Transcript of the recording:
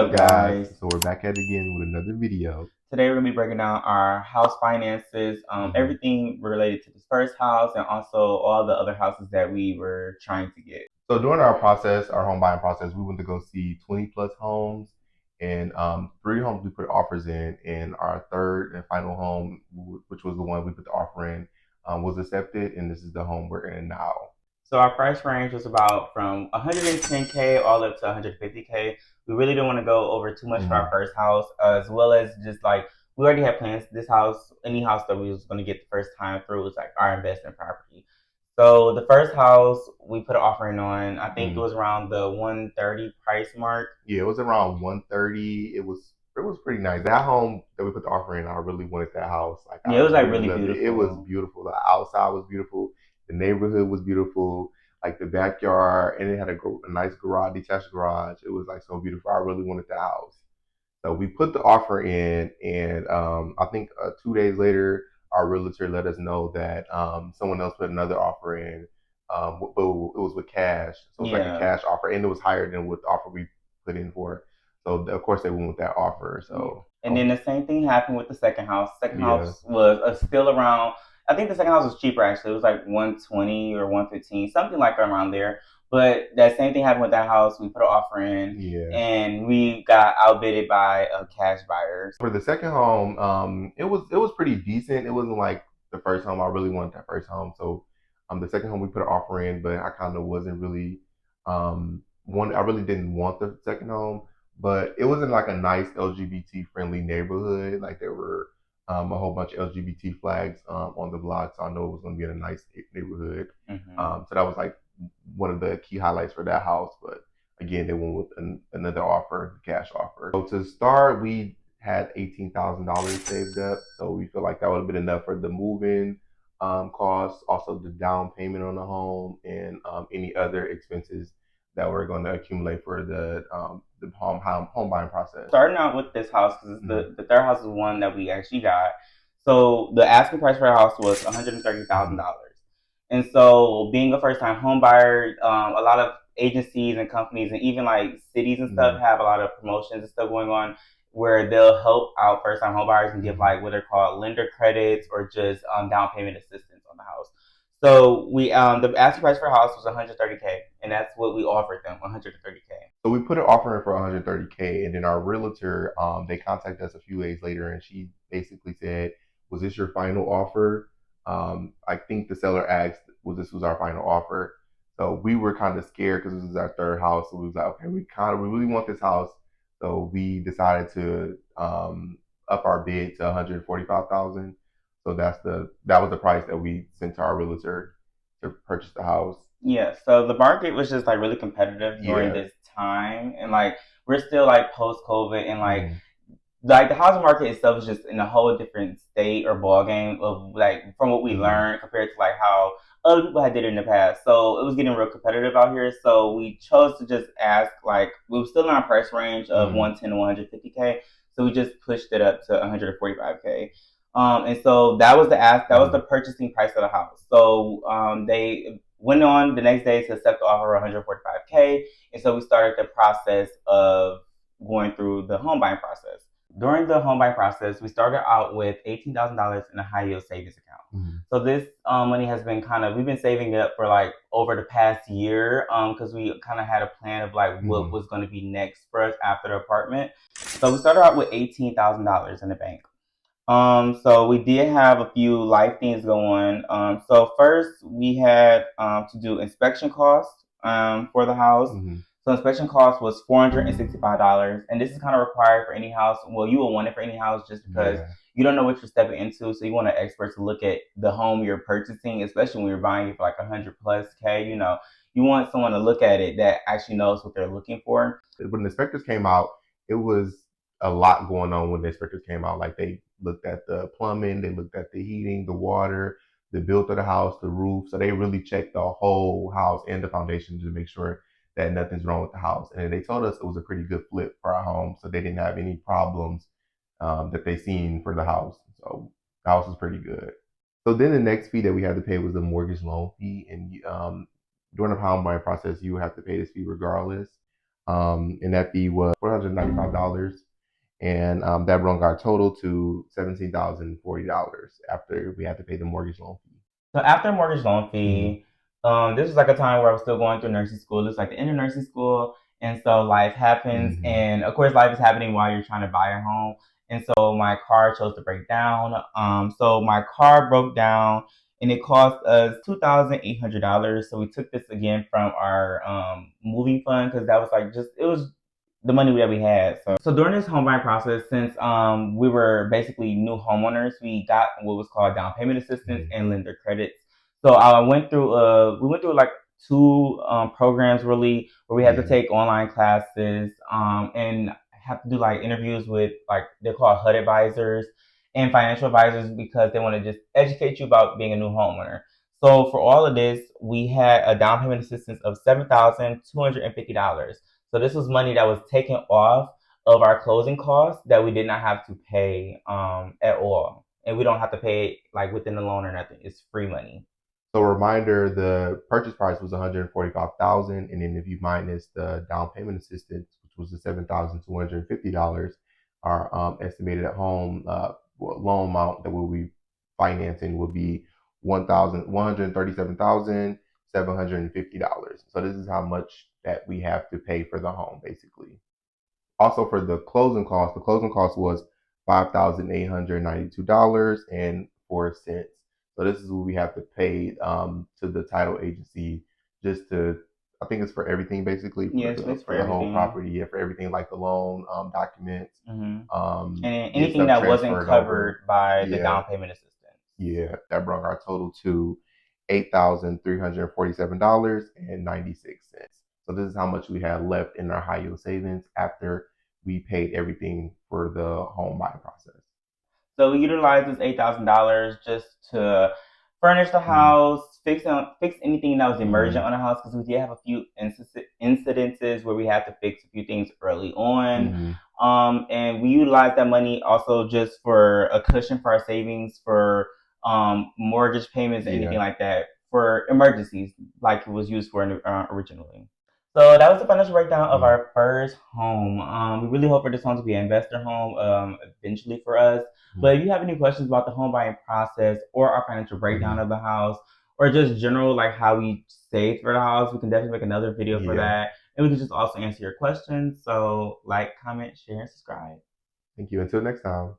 up, guys? So we're back at it again with another video. Today we're gonna be breaking down our house finances, everything related to this first house, and also all the other houses that we were trying to get. So during our process, our home buying process, we went to go see 20 plus homes, and three homes we put offers in, and our third and final home, which was the one we put the offer in, was accepted, and this is the home we're in now. So our price range was about from 110K all up to 150K. We really didn't want to go over too much for our first house, as well as just like we already had plans. This house, any house that we was going to get the first time through was like our investment property. So the first house we put an offering on, I think it was around the 130 price mark. Yeah, it was around 130. It was pretty nice. That home that we put the offer in, I really wanted that house. Like, Yeah, it was like really beautiful. It was beautiful. The outside was beautiful. The neighborhood was beautiful. Like the backyard, and it had a nice garage, detached garage. It was like so beautiful. I really wanted that house. So we put the offer in, and I think 2 days later, our realtor let us know that someone else put another offer in, but it was with cash. So it was like a cash offer, and it was higher than what the offer we put in for. So of course they went with that offer. So and then the same thing happened with the second house. Second house was still around. I think the second house was cheaper actually. It was like 120 or 115, something like around there. But that same thing happened with that house. We put an offer in, and we got outbidded by a cash buyer. For the second home, it was pretty decent. It wasn't like the first home. I really wanted that first home, so the second home we put an offer in, but I kind of wasn't really one. I really didn't want the second home, but it wasn't like a nice LGBT friendly neighborhood. Like there were a whole bunch of LGBT flags on the block, so I know it was going to be in a nice neighborhood. So that was like one of the key highlights for that house. But again, they went with another offer, cash offer. So to start, we had $18,000 saved up. So we feel like that would have been enough for the move-in costs, also the down payment on the home, and any other expenses that we're going to accumulate for the home buying process. Starting out with this house, because the third house is one that we actually got. So the asking price for our house was $130,000. And so being a first time home buyer, a lot of agencies and companies and even like cities and stuff have a lot of promotions and stuff going on where they'll help out first time home buyers and give like what are called lender credits or just down payment assistance on the house. So we the asking price for a house was 130K, and that's what we offered them, 130K. So we put an offer in for 130K, and then our realtor they contacted us a few days later, and she basically said, "Was this your final offer?" I think the seller asked, "Was this was our final offer?" So we were kind of scared because this was our third house. So we was like, "Okay, we really want this house." So we decided to up our bid to 145,000. So that was the price that we sent to our realtor to purchase the house. Yeah, so the market was just like really competitive during this time, and like we're still like post COVID, and like the housing market itself is just in a whole different state or ball game of like from what we learned compared to like how other people had did it in the past. So it was getting real competitive out here. So we chose to just ask, like we were still in our price range of 110 to 150K. So we just pushed it up to 145K. And so that was the ask. That was the purchasing price of the house. So they went on the next day to accept the offer of 145K. And so we started the process of going through the home buying process. During the home buying process, we started out with $18,000 in a high yield savings account. So this money has been we've been saving it up for like over the past year because we kind of had a plan of like what was going to be next for us after the apartment. So we started out with $18,000 in the bank. So we did have a few life things going on. So first we had to do inspection costs for the house. So inspection cost was $465, and this is kind of required for any house. Well, you will want it for any house just because you don't know what you're stepping into. So you want an expert to look at the home you're purchasing, especially when you're buying it for like 100+K. You know, you want someone to look at it that actually knows what they're looking for. When the inspectors came out, it was a lot going on when the inspectors came out. Like they looked at the plumbing, they looked at the heating, the water, the build of the house, the roof. So they really checked the whole house and the foundation to make sure that nothing's wrong with the house. And they told us it was a pretty good flip for our home. So they didn't have any problems that they seen for the house. So the house is pretty good. So then the next fee that we had to pay was the mortgage loan fee. And during the home buying process, you would have to pay this fee regardless. And that fee was $495. And that brought our total to $17,040 after we had to pay the mortgage loan fee. So after mortgage loan fee, this was like a time where I was still going through nursing school. It's like the end of nursing school, and so life happens, and of course, life is happening while you're trying to buy a home. And so my car chose to break down. So my car broke down, and it cost us $2,800. So we took this again from our moving fund because that was like just it was the money that we had. So during this home buying process, since we were basically new homeowners, we got what was called down payment assistance and lender credits. So I went through we went through like two programs really where we had to take online classes and have to do like interviews with like they're called HUD advisors and financial advisors because they want to just educate you about being a new homeowner. So for all of this, we had a down payment assistance of $7,250. So this was money that was taken off of our closing costs that we did not have to pay at all. And we don't have to pay like within the loan or nothing. It's free money. So a reminder, the purchase price was $145,000, and then if you minus the down payment assistance, which was the $7,250, our estimated home loan amount that we'll be financing will be $137,750. So this is how much that we have to pay for the home, basically. Also, for the closing cost was $5,892.04. So this is what we have to pay to the title agency just to, I think it's for everything basically. For the whole property. Yeah, for everything like the loan, documents. And anything that wasn't covered by the down payment assistance. Yeah, that brought our total to $8,347.96. So this is how much we had left in our high yield savings after we paid everything for the home buying process. So we utilized this $8,000 just to furnish the house, fix anything that was emergent on the house because we did have a few incidences where we had to fix a few things early on. And we utilized that money also just for a cushion for our savings for mortgage payments and anything like that for emergencies like it was used for originally. So that was the financial breakdown of our first home. We really hope for this home to be an investor home eventually for us. But if you have any questions about the home buying process or our financial breakdown of the house or just general like how we saved for the house, we can definitely make another video for that. And we can just also answer your questions. So like, comment, share, and subscribe. Thank you. Until next time.